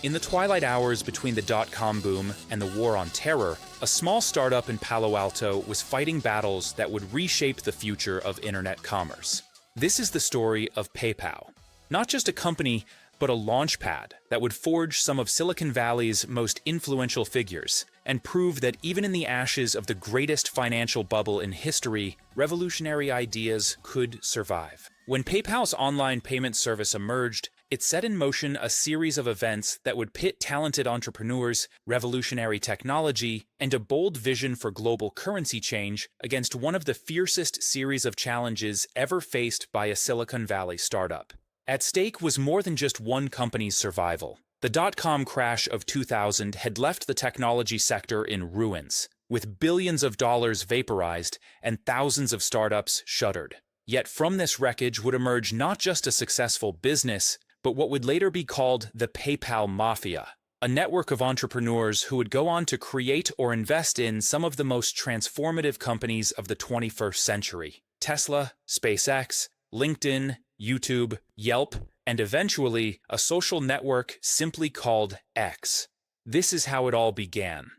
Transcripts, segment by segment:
In the twilight hours between the dot-com boom and the war on terror, a small startup in Palo Alto was fighting battles that would reshape the future of internet commerce. This is the story of PayPal. Not just a company, but a launchpad that would forge some of Silicon Valley's most influential figures and prove that even in the ashes of the greatest financial bubble in history, revolutionary ideas could survive. When PayPal's online payment service emerged, it set in motion a series of events that would pit talented entrepreneurs, revolutionary technology, and a bold vision for global currency change against one of the fiercest series of challenges ever faced by a Silicon Valley startup. At stake was more than just one company's survival. The dot-com crash of 2000 had left the technology sector in ruins, with billions of dollars vaporized and thousands of startups shuttered. Yet from this wreckage would emerge not just a successful business, but what would later be called the PayPal Mafia, a network of entrepreneurs who would go on to create or invest in some of the most transformative companies of the 21st century: Tesla, SpaceX, LinkedIn, YouTube, Yelp, and eventually a social network simply called X. This is how it all began.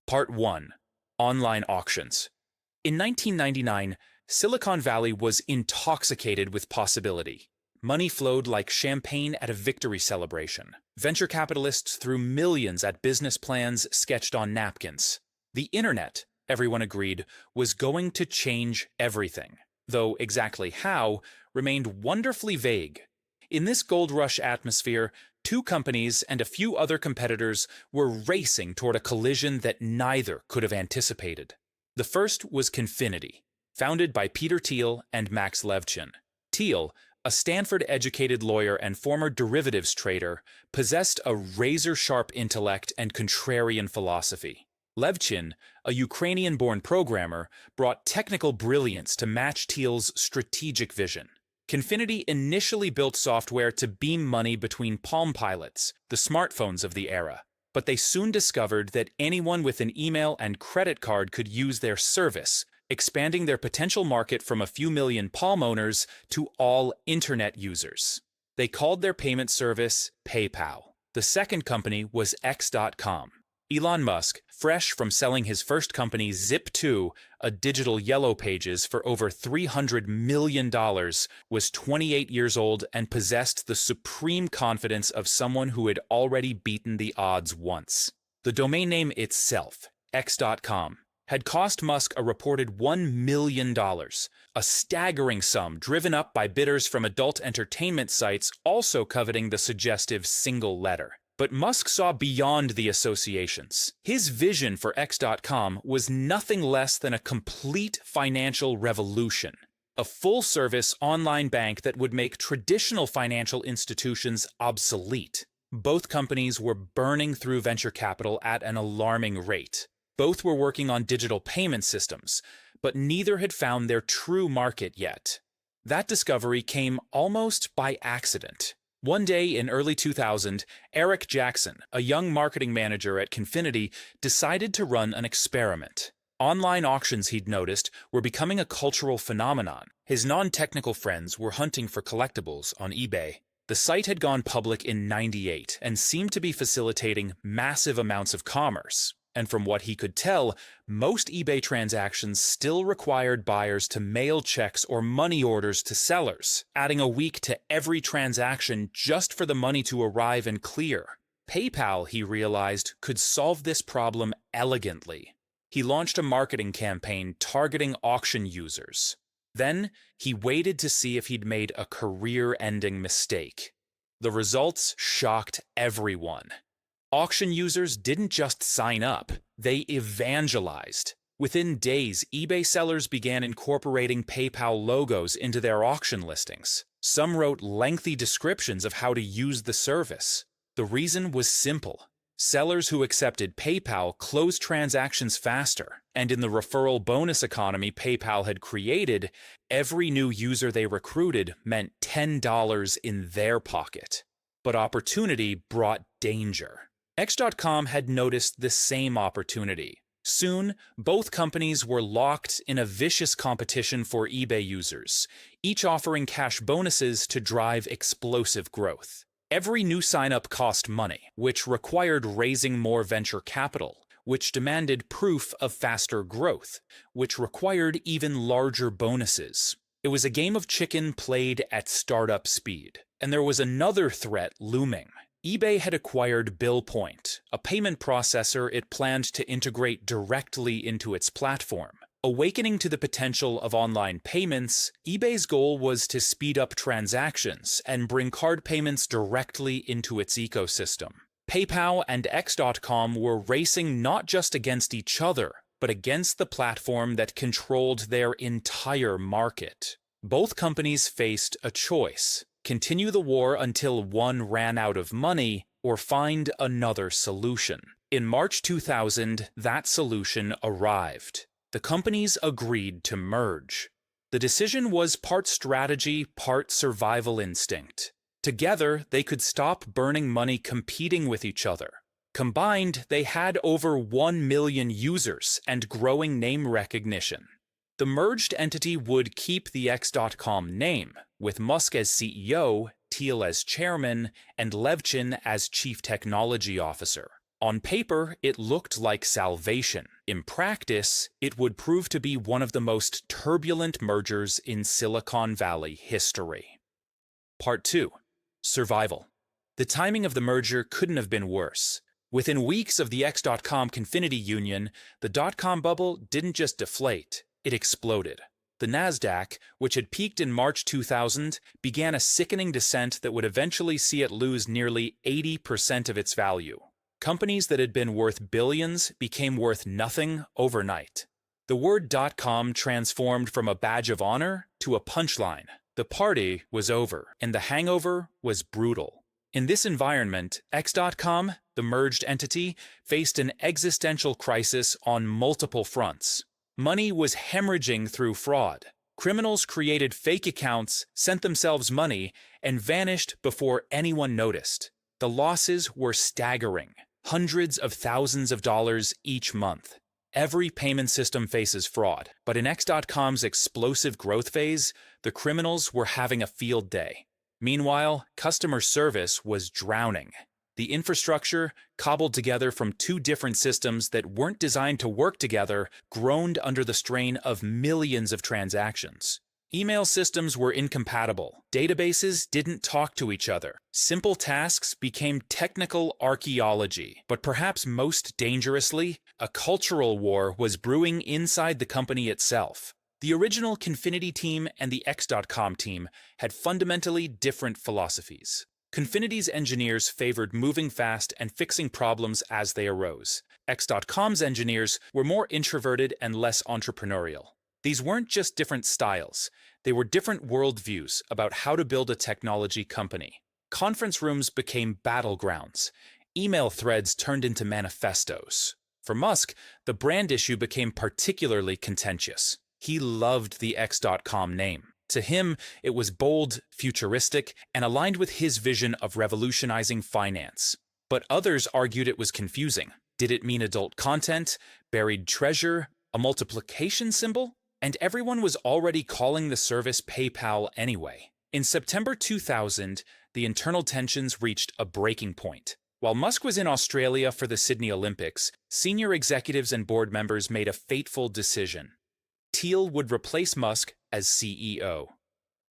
Part 1. Online Auctions. In 1999, Silicon Valley was intoxicated with possibility. Money flowed like champagne at a victory celebration. Venture capitalists threw millions at business plans sketched on napkins. The internet, everyone agreed, was going to change everything, though exactly how remained wonderfully vague. In this gold rush atmosphere, two companies and a few other competitors were racing toward a collision that neither could have anticipated. The first was Confinity, founded by Peter Thiel and Max Levchin. Thiel, a Stanford-educated lawyer and former derivatives trader, possessed a razor-sharp intellect and contrarian philosophy. Levchin, a Ukrainian-born programmer, brought technical brilliance to match Thiel's strategic vision. Confinity initially built software to beam money between Palm Pilots, the smartphones of the era, but they soon discovered that anyone with an email and credit card could use their service, expanding their potential market from a few million Palm owners to all internet users. They called their payment service PayPal. The second company was X.com. Elon Musk, fresh from selling his first company Zip2, a digital yellow pages, for over $300 million, was 28 years old and possessed the supreme confidence of someone who had already beaten the odds once. The domain name itself, X.com, had cost Musk a reported $1 million, a staggering sum driven up by bidders from adult entertainment sites also coveting the suggestive single letter. But Musk saw beyond the associations. His vision for X.com was nothing less than a complete financial revolution. A full-service online bank that would make traditional financial institutions obsolete. Both companies were burning through venture capital at an alarming rate. Both were working on digital payment systems, but neither had found their true market yet. That discovery came almost by accident. One day in early 2000, Eric Jackson, a young marketing manager at Confinity, decided to run an experiment. Online auctions, he'd noticed, were becoming a cultural phenomenon. His non-technical friends were hunting for collectibles on eBay. The site had gone public in '98 and seemed to be facilitating massive amounts of commerce. And from what he could tell, most eBay transactions still required buyers to mail checks or money orders to sellers, adding a week to every transaction just for the money to arrive and clear. PayPal, he realized, could solve this problem elegantly. He launched a marketing campaign targeting auction users. Then, he waited to see if he'd made a career-ending mistake. The results shocked everyone. Auction users didn't just sign up, they evangelized. Within days, eBay sellers began incorporating PayPal logos into their auction listings. Some wrote lengthy descriptions of how to use the service. The reason was simple. Sellers who accepted PayPal closed transactions faster, and in the referral bonus economy PayPal had created, every new user they recruited meant $10 in their pocket. But opportunity brought danger. X.com had noticed the same opportunity. Soon, both companies were locked in a vicious competition for eBay users, each offering cash bonuses to drive explosive growth. Every new sign-up cost money, which required raising more venture capital, which demanded proof of faster growth, which required even larger bonuses. It was a game of chicken played at startup speed. And there was another threat looming. eBay had acquired BillPoint, a payment processor it planned to integrate directly into its platform. Awakening to the potential of online payments, eBay's goal was to speed up transactions and bring card payments directly into its ecosystem. PayPal and X.com were racing not just against each other, but against the platform that controlled their entire market. Both companies faced a choice: continue the war until one ran out of money, or find another solution. In March 2000, that solution arrived. The companies agreed to merge. The decision was part strategy, part survival instinct. Together, they could stop burning money competing with each other. Combined, they had over 1 million users and growing name recognition. The merged entity would keep the X.com name, with Musk as CEO, Thiel as chairman, and Levchin as chief technology officer. On paper, it looked like salvation. In practice, it would prove to be one of the most turbulent mergers in Silicon Valley history. Part 2. Survival. The timing of the merger couldn't have been worse. Within weeks of the X.com Confinity union, the dot-com bubble didn't just deflate, it exploded. The Nasdaq, which had peaked in March 2000, began a sickening descent that would eventually see it lose nearly 80% of its value. Companies that had been worth billions became worth nothing overnight. The word .com transformed from a badge of honor to a punchline. The party was over, and the hangover was brutal. In this environment, X.com, the merged entity, faced an existential crisis on multiple fronts. Money was hemorrhaging through fraud. Criminals created fake accounts, sent themselves money, and vanished before anyone noticed. The losses were staggering. Hundreds of thousands of dollars each month. Every payment system faces fraud, but in X.com's explosive growth phase, the criminals were having a field day. Meanwhile, customer service was drowning. The infrastructure, cobbled together from two different systems that weren't designed to work together, groaned under the strain of millions of transactions. Email systems were incompatible. Databases didn't talk to each other. Simple tasks became technical archaeology. But perhaps most dangerously, a cultural war was brewing inside the company itself. The original Confinity team and the X.com team had fundamentally different philosophies. Confinity's engineers favored moving fast and fixing problems as they arose. X.com's engineers were more introverted and less entrepreneurial. These weren't just different styles, they were different worldviews about how to build a technology company. Conference rooms became battlegrounds. Email threads turned into manifestos. For Musk, the brand issue became particularly contentious. He loved the X.com name. To him, it was bold, futuristic, and aligned with his vision of revolutionizing finance. But others argued it was confusing. Did it mean adult content, buried treasure, a multiplication symbol? And everyone was already calling the service PayPal anyway. In September 2000, the internal tensions reached a breaking point. While Musk was in Australia for the Sydney Olympics, senior executives and board members made a fateful decision. Thiel would replace Musk as CEO.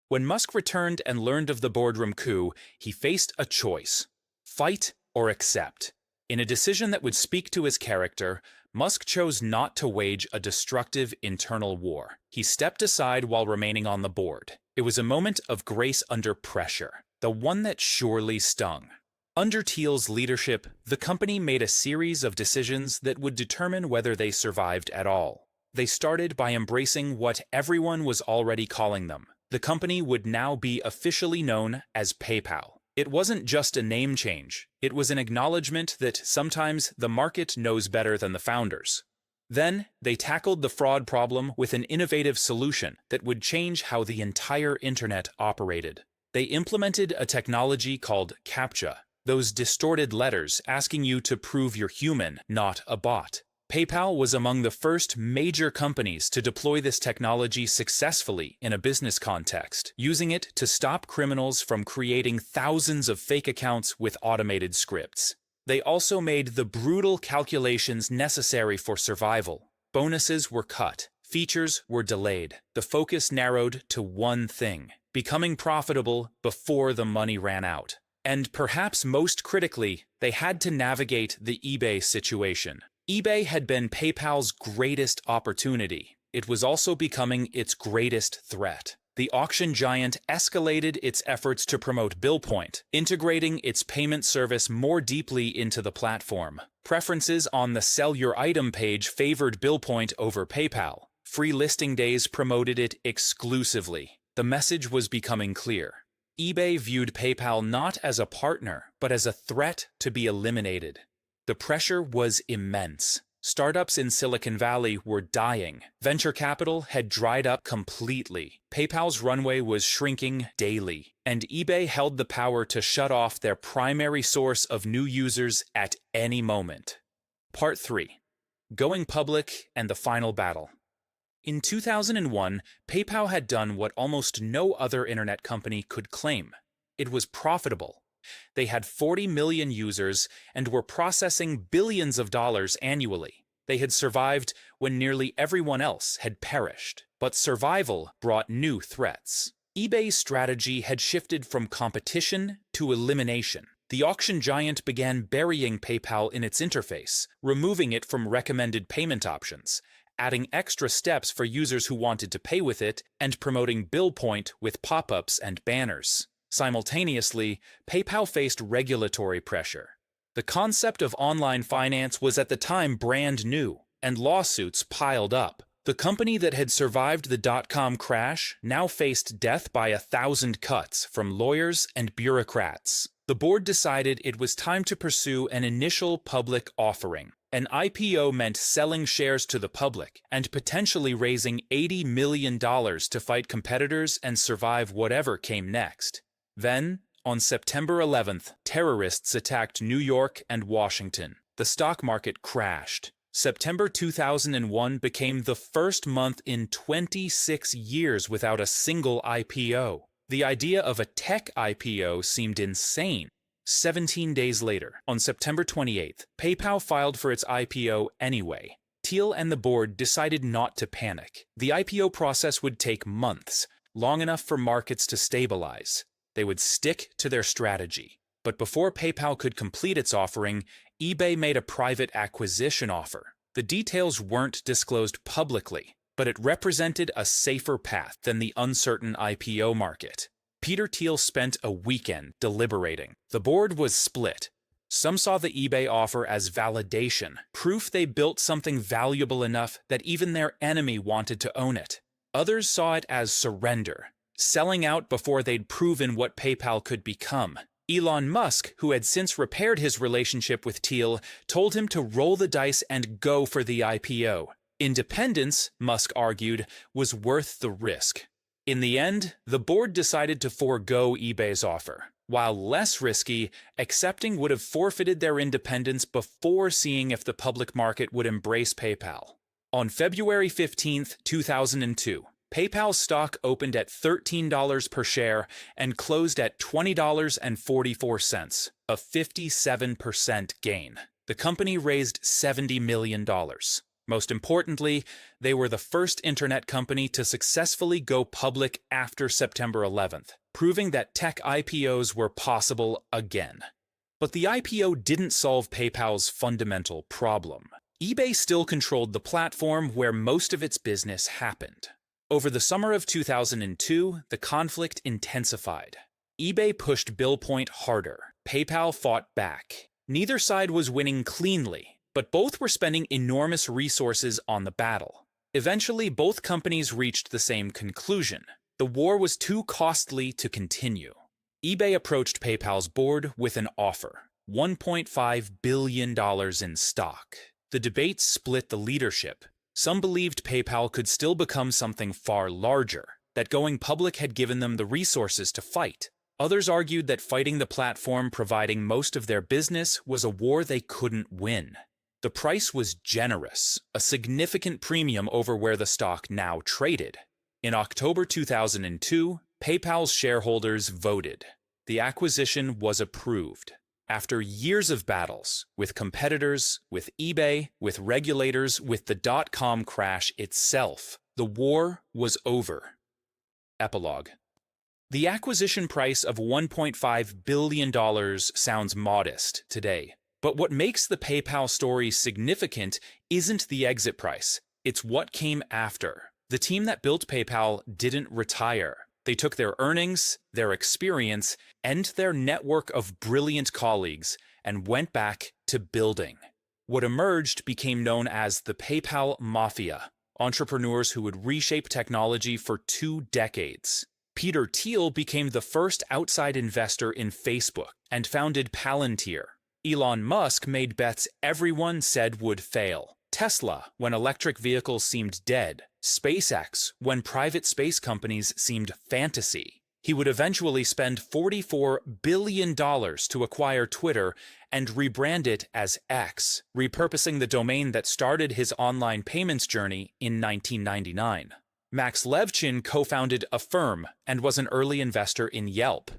When Musk returned and learned of the boardroom coup, he faced a choice: fight or accept. In a decision that would speak to his character, Musk chose not to wage a destructive internal war. He stepped aside while remaining on the board. It was a moment of grace under pressure, the one that surely stung. Under Thiel's leadership, the company made a series of decisions that would determine whether they survived at all. They started by embracing what everyone was already calling them. The company would now be officially known as PayPal. It wasn't just a name change, it was an acknowledgement that sometimes the market knows better than the founders. Then, they tackled the fraud problem with an innovative solution that would change how the entire internet operated. They implemented a technology called CAPTCHA, those distorted letters asking you to prove you're human, not a bot. PayPal was among the first major companies to deploy this technology successfully in a business context, using it to stop criminals from creating thousands of fake accounts with automated scripts. They also made the brutal calculations necessary for survival. Bonuses were cut, features were delayed. The focus narrowed to one thing: becoming profitable before the money ran out. And perhaps most critically, they had to navigate the eBay situation. eBay had been PayPal's greatest opportunity. It was also becoming its greatest threat. The auction giant escalated its efforts to promote BillPoint, integrating its payment service more deeply into the platform. Preferences on the Sell Your Item page favored BillPoint over PayPal. Free listing days promoted it exclusively. The message was becoming clear. eBay viewed PayPal not as a partner, but as a threat to be eliminated. The pressure was immense. Startups in Silicon Valley were dying. Venture capital had dried up completely. PayPal's runway was shrinking daily, and eBay held the power to shut off their primary source of new users at any moment. Part 3. Going public and the final battle. In 2001, PayPal had done what almost no other internet company could claim. It was profitable. They had 40 million users and were processing billions of dollars annually. They had survived when nearly everyone else had perished. But survival brought new threats. eBay's strategy had shifted from competition to elimination. The auction giant began burying PayPal in its interface, removing it from recommended payment options, adding extra steps for users who wanted to pay with it, and promoting BillPoint with pop-ups and banners. Simultaneously, PayPal faced regulatory pressure. The concept of online finance was at the time brand new, and lawsuits piled up. The company that had survived the dot-com crash now faced death by 1,000 cuts from lawyers and bureaucrats. The board decided it was time to pursue an initial public offering. An IPO meant selling shares to the public and potentially raising $80 million to fight competitors and survive whatever came next. Then, on September 11th, terrorists attacked New York and Washington. The stock market crashed. September 2001 became the first month in 26 years without a single IPO. The idea of a tech IPO seemed insane. 17 days later, on September 28th, PayPal filed for its IPO anyway. Thiel and the board decided not to panic. The IPO process would take months, long enough for markets to stabilize. They would stick to their strategy. But before PayPal could complete its offering, eBay made a private acquisition offer. The details weren't disclosed publicly, but it represented a safer path than the uncertain IPO market. Thiel spent a weekend deliberating. The board was split. Some saw the eBay offer as validation, proof they built something valuable enough that even their enemy wanted to own it. Others saw it as surrender, selling out before they'd proven what PayPal could become. Elon Musk, who had since repaired his relationship with Thiel, told him to roll the dice and go for the IPO. Independence, Musk argued, was worth the risk. In the end, the board decided to forego eBay's offer. While less risky, accepting would have forfeited their independence before seeing if the public market would embrace PayPal. On February 15, 2002, PayPal stock opened at $13 per share and closed at $20.44, a 57% gain. The company raised $70 million. Most importantly, they were the first internet company to successfully go public after September 11th, proving that tech IPOs were possible again. But the IPO didn't solve PayPal's fundamental problem. eBay still controlled the platform where most of its business happened. Over the summer of 2002, the conflict intensified. eBay pushed BillPoint harder. PayPal fought back. Neither side was winning cleanly, but both were spending enormous resources on the battle. Eventually, both companies reached the same conclusion. The war was too costly to continue. eBay approached PayPal's board with an offer: $1.5 billion in stock. The debate split the leadership. Some believed PayPal could still become something far larger, that going public had given them the resources to fight. Others argued that fighting the platform providing most of their business was a war they couldn't win. The price was generous, a significant premium over where the stock now traded. In October 2002, PayPal's shareholders voted. The acquisition was approved. After years of battles, with competitors, with eBay, with regulators, with the dot-com crash itself, the war was over. Epilogue. The acquisition price of $1.5 billion sounds modest today. But what makes the PayPal story significant isn't the exit price, it's what came after. The team that built PayPal didn't retire. They took their earnings, their experience, and their network of brilliant colleagues and went back to building. What emerged became known as the PayPal Mafia, entrepreneurs who would reshape technology for 2 decades. Peter Thiel became the first outside investor in Facebook and founded Palantir. Elon Musk made bets everyone said would fail. Tesla, when electric vehicles seemed dead. SpaceX, when private space companies seemed fantasy. He would eventually spend $44 billion to acquire Twitter and rebrand it as X, repurposing the domain that started his online payments journey in 1999. Max Levchin co-founded Affirm and was an early investor in Yelp.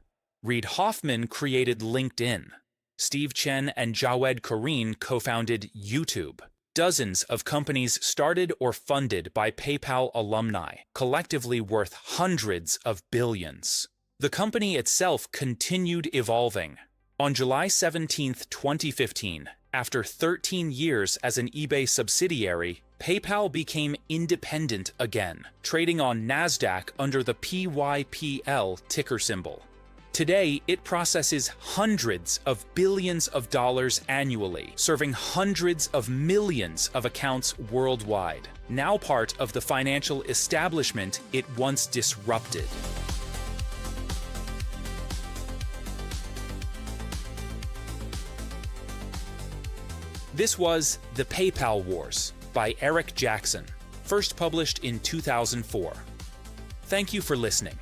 Reid Hoffman created LinkedIn. Steve Chen and Jawed Karim co-founded YouTube. Dozens of companies started or funded by PayPal alumni, collectively worth hundreds of billions. The company itself continued evolving. On July 17, 2015, after 13 years as an eBay subsidiary, PayPal became independent again, trading on NASDAQ under the PYPL ticker symbol. Today, it processes hundreds of billions of dollars annually, serving hundreds of millions of accounts worldwide, now part of the financial establishment it once disrupted. This was The PayPal Wars by Eric Jackson, first published in 2004. Thank you for listening.